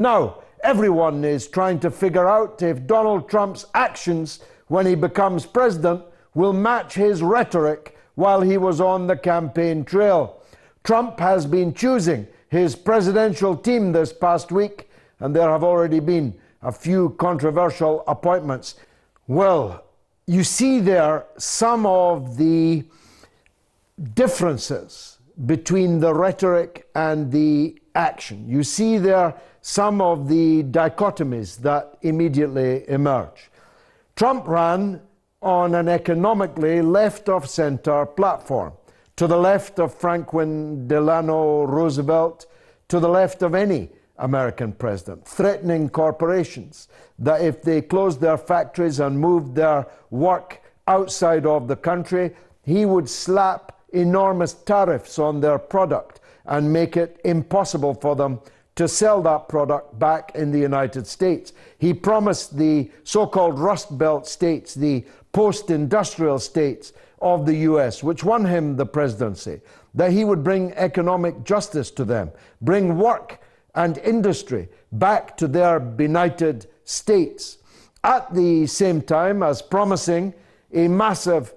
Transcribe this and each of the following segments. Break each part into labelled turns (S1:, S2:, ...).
S1: Now, everyone is trying to figure out if Donald Trump's actions when he becomes president will match his rhetoric while he was on the campaign trail. Trump has been choosing his presidential team this past week, and there have already been a few controversial appointments. Well, you see there some of the differences between the rhetoric and the action. You see there some of the dichotomies that immediately emerge. Trump ran on an economically left-of-center platform, to the left of Franklin Delano Roosevelt, to the left of any American president, threatening corporations that if they closed their factories and moved their work outside of the country, he would slap enormous tariffs on their product and make it impossible for them to sell that product back in the United States. He promised the so-called Rust Belt states, the post-industrial states of the US, which won him the presidency, that he would bring economic justice to them, bring work and industry back to their benighted states, at the same time as promising a massive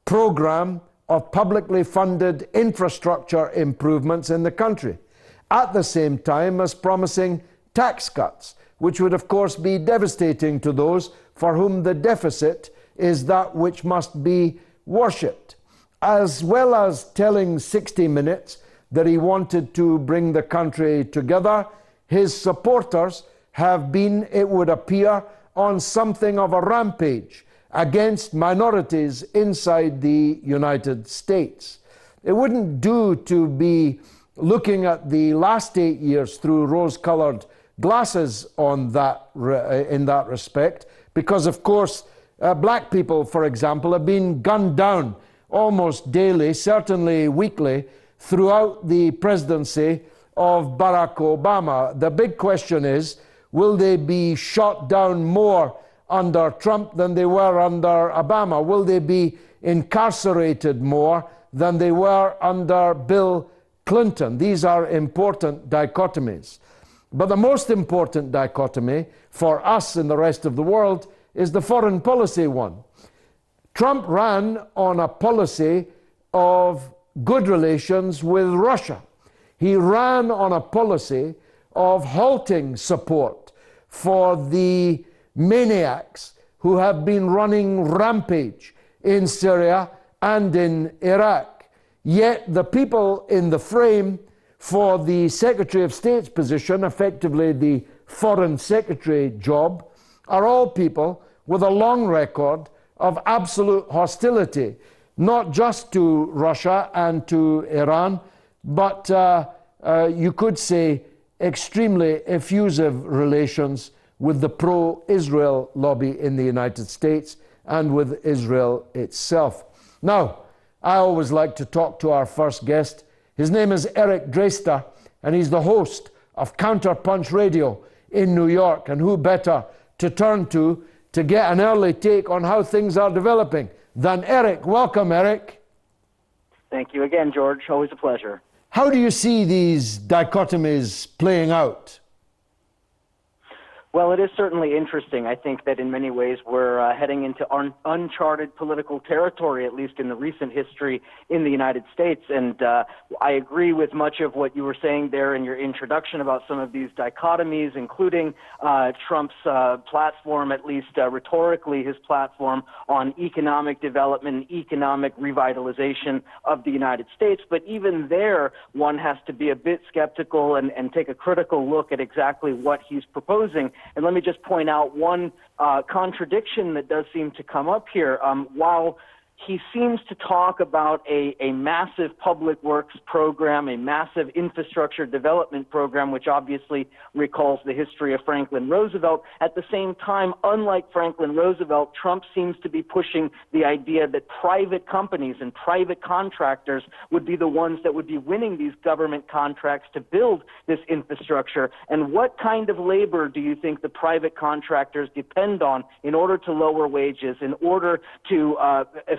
S1: program of publicly funded infrastructure improvements in the country, at the same time as promising tax cuts, which would of course be devastating to those for whom the deficit is that which must be worshipped, as well as telling 60 Minutes that he wanted to bring the country together. His supporters have been, it would appear, on something of a rampage against minorities inside the United States. It wouldn't do to be looking at the last 8 years through rose-colored glasses on that, in that respect, because of course black people, for example, have been gunned down almost daily, certainly weekly, throughout the presidency of Barack Obama. The big question is, will they be shot down more under Trump than they were under Obama? Will they be incarcerated more than they were under Bill Clinton? These are important dichotomies. But the most important dichotomy for us and the rest of the world is the foreign policy one. Trump ran on a policy of good relations with Russia. He ran on a policy of halting support for the maniacs who have been running rampage in Syria and in Iraq. Yet the people in the frame for the Secretary of State's position, effectively the Foreign Secretary job, are all people with a long record of absolute hostility, not just to Russia and to Iran, but you could say extremely effusive relations with the pro-Israel lobby in the United States and with Israel itself. Now, I always like to talk to our first guest. His name is Eric Dreister, and he's the host of Counterpunch Radio in New York. And who better to turn to get an early take on how things are developing than Eric. Welcome, Eric.
S2: Thank you again, George. Always a pleasure.
S1: How do you see these dichotomies playing out?
S2: Well, it is certainly interesting. I think that in many ways we're heading into uncharted political territory, at least in the recent history in the United States. And I agree with much of what you were saying there in your introduction about some of these dichotomies, including Trump's platform, at least rhetorically, his platform on economic development, economic revitalization of the United States. But even there, one has to be a bit skeptical and take a critical look at exactly what he's proposing. And let me just point out one contradiction that does seem to come up here. While he seems to talk about a massive public works program, a massive infrastructure development program, which obviously recalls the history of Franklin Roosevelt. At the same time, unlike Franklin Roosevelt, Trump seems to be pushing the idea that private companies and private contractors would be the ones that would be winning these government contracts to build this infrastructure. And what kind of labor do you think the private contractors depend on in order to lower wages, in order to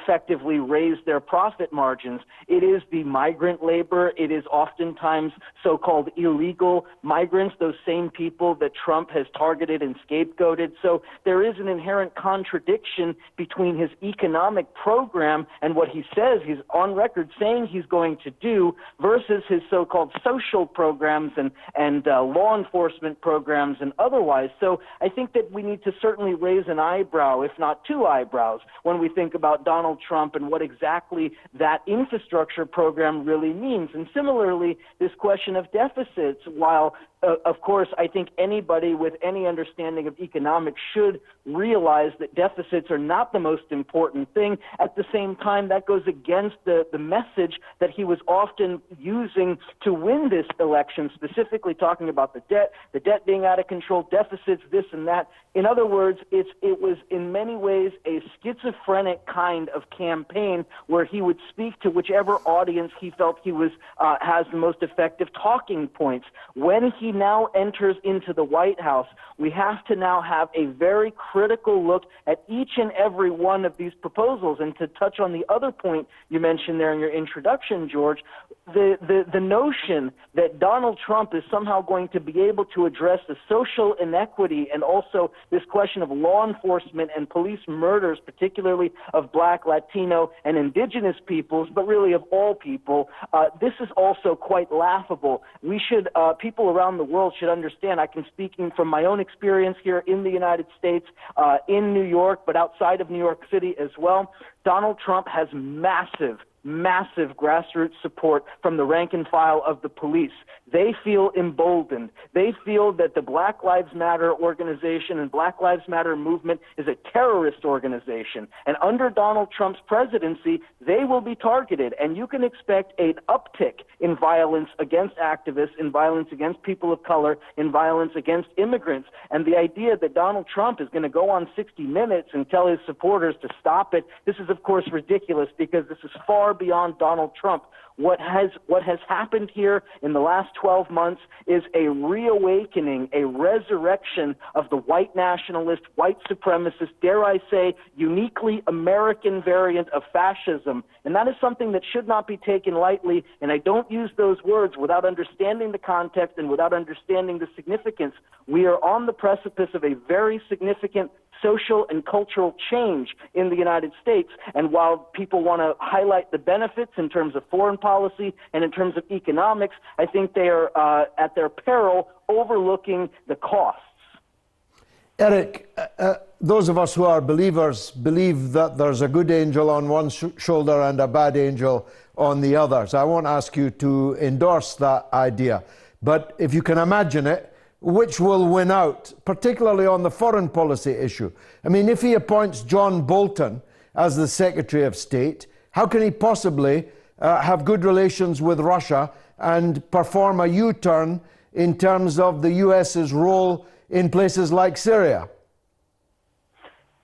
S2: effectively raise their profit margins. It is the migrant labor. It is oftentimes so-called illegal migrants, those same people that Trump has targeted and scapegoated. So there is an inherent contradiction between his economic program and what he says he's on record saying he's going to do versus his so-called social programs and law enforcement programs and otherwise. So I think that we need to certainly raise an eyebrow, if not two eyebrows, when we think about Donald Trump and what exactly that infrastructure program really means. And similarly, this question of deficits, while of course, I think anybody with any understanding of economics should realize that deficits are not the most important thing. At the same time, that goes against the message that he was often using to win this election, specifically talking about the debt being out of control, deficits, this and that. In other words, it was in many ways a schizophrenic kind of campaign where he would speak to whichever audience he felt he was has the most effective talking points. When he now enters into the White House, we have to now have a very critical look at each and every one of these proposals. And to touch on the other point you mentioned there in your introduction, George, the notion that Donald Trump is somehow going to be able to address the social inequity and also this question of law enforcement and police murders, particularly of Black, Latino, and indigenous peoples, but really of all people, this is also quite laughable. We should, people around the world should understand, I can speaking from my own experience here in the United States, in New York, but outside of New York City as well, Donald Trump has massive grassroots support from the rank and file of the police. They feel emboldened. They feel that the Black Lives Matter organization and Black Lives Matter movement is a terrorist organization. And under Donald Trump's presidency, they will be targeted. And you can expect an uptick in violence against activists, in violence against people of color, in violence against immigrants. And the idea that Donald Trump is going to go on 60 Minutes and tell his supporters to stop it, this is, of course, ridiculous because this is far beyond Donald Trump. What has happened here in the last 12 months is a reawakening, a resurrection of the white nationalist, white supremacist, dare I say, uniquely American variant of fascism. And that is something that should not be taken lightly. And I don't use those words without understanding the context and without understanding the significance. We are on the precipice of a very significant social and cultural change in the United States. And while people want to highlight the benefits in terms of foreign policy and in terms of economics, I think they are at their peril overlooking the costs.
S1: Eric, those of us who are believers believe that there's a good angel on one shoulder and a bad angel on the others. I won't ask you to endorse that idea, but if you can imagine it, which will win out, particularly on the foreign policy issue? I mean, if he appoints John Bolton as the Secretary of State, how can he possibly have good relations with Russia and perform a U-turn in terms of the US's role in places like Syria?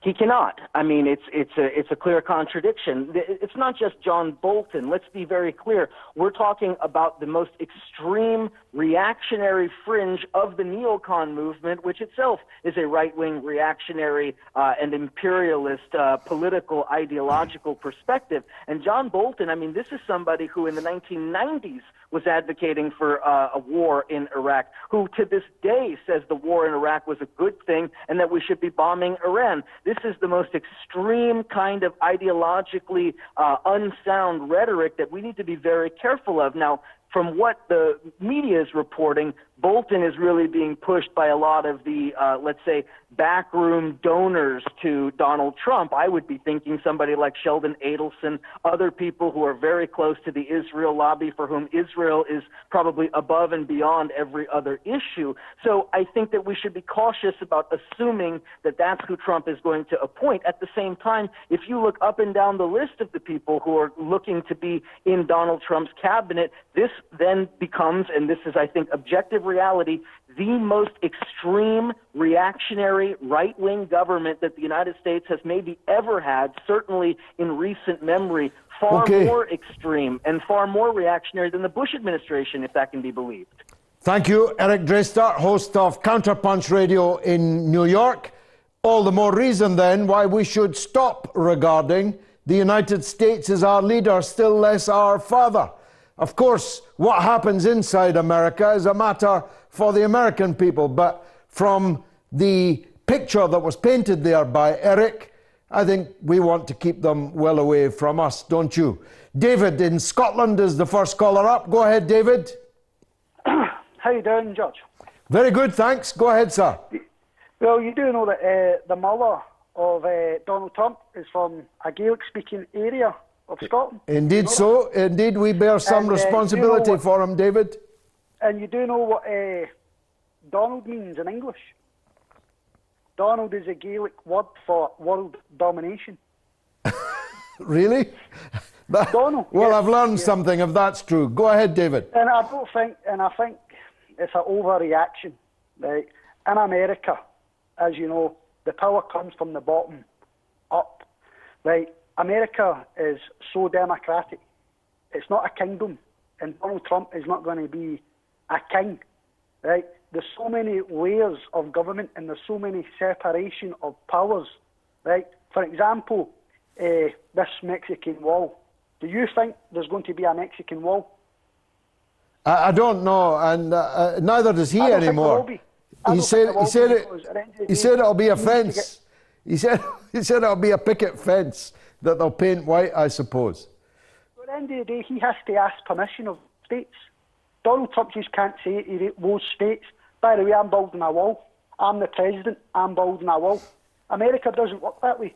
S2: He cannot. I mean, it's a clear contradiction. It's not just John Bolton. Let's be very clear. We're talking about the most extreme reactionary fringe of the neocon movement, which itself is a right-wing reactionary and imperialist political ideological perspective. And John Bolton, I mean, this is somebody who in the 1990s was advocating for a war in Iraq, who to this day says the war in Iraq was a good thing and that we should be bombing Iran. This is the most extreme kind of ideologically unsound rhetoric that we need to be very careful of. Now, from what the media is reporting, Bolton is really being pushed by a lot of the, let's say, backroom donors to Donald Trump. I would be thinking somebody like Sheldon Adelson, other people who are very close to the Israel lobby, for whom Israel is probably above and beyond every other issue. So I think that we should be cautious about assuming that that's who Trump is going to appoint. At the same time, if you look up and down the list of the people who are looking to be in Donald Trump's cabinet, this then becomes, and this is, I think, objective reality, the most extreme reactionary right-wing government that the United States has maybe ever had, certainly in recent memory, far more extreme and far more reactionary than the Bush administration, if that can be believed.
S1: Thank you, Eric Draystart, host of Counterpunch Radio in New York. All the more reason then why we should stop regarding the United States is our leader, still less our father. Of course, what happens inside America is a matter for the American people, but from the picture that was painted there by Eric, I think we want to keep them well away from us, don't you? David in Scotland is the first caller up. Go ahead, David.
S3: How you doing, Judge?
S1: Very good, thanks. Go ahead, sir.
S3: Well, you do know that the mother of Donald Trump is from a Gaelic-speaking area of Scotland.
S1: Indeed
S3: you know
S1: so. That? Indeed, we bear some responsibility for him, David.
S3: And you do know what Donald means in English? Donald is a Gaelic word for world domination.
S1: Really?
S3: Donald.
S1: Well,
S3: yes,
S1: I've learned something if that's true. Go ahead, David.
S3: And I think it's an overreaction. Right? In America, as you know, the power comes from the bottom up. Right? America is so democratic. It's not a kingdom, and Donald Trump is not going to be a king. Right? There's so many layers of government, and there's so many separation of powers. Right? For example, this Mexican wall. Do you think there's going to be a Mexican wall?
S1: I don't know, and neither does he anymore. He said it'll be a fence. He said it'll be a picket fence that they'll paint white, I suppose.
S3: At the end of the day, he has to ask permission of states. Donald Trump just can't say it to those states. By the way, I'm building a wall. I'm the president. I'm building a wall. America doesn't work that way.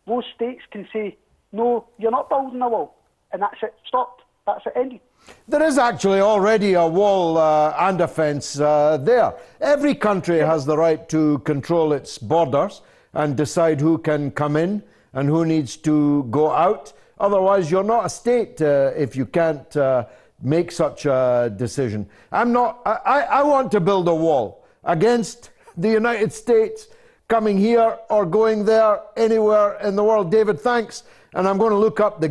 S3: Those states can say, no, you're not building a wall. And that's it. Stopped. That's it. Ended.
S1: There is actually already a wall and a fence there. Every country has the right to control its borders and decide who can come in and who needs to go out. Otherwise, you're not a state if you can't make such a decision. I want to build a wall against the United States coming here or going there, anywhere in the world. David, thanks. And I'm going to look up the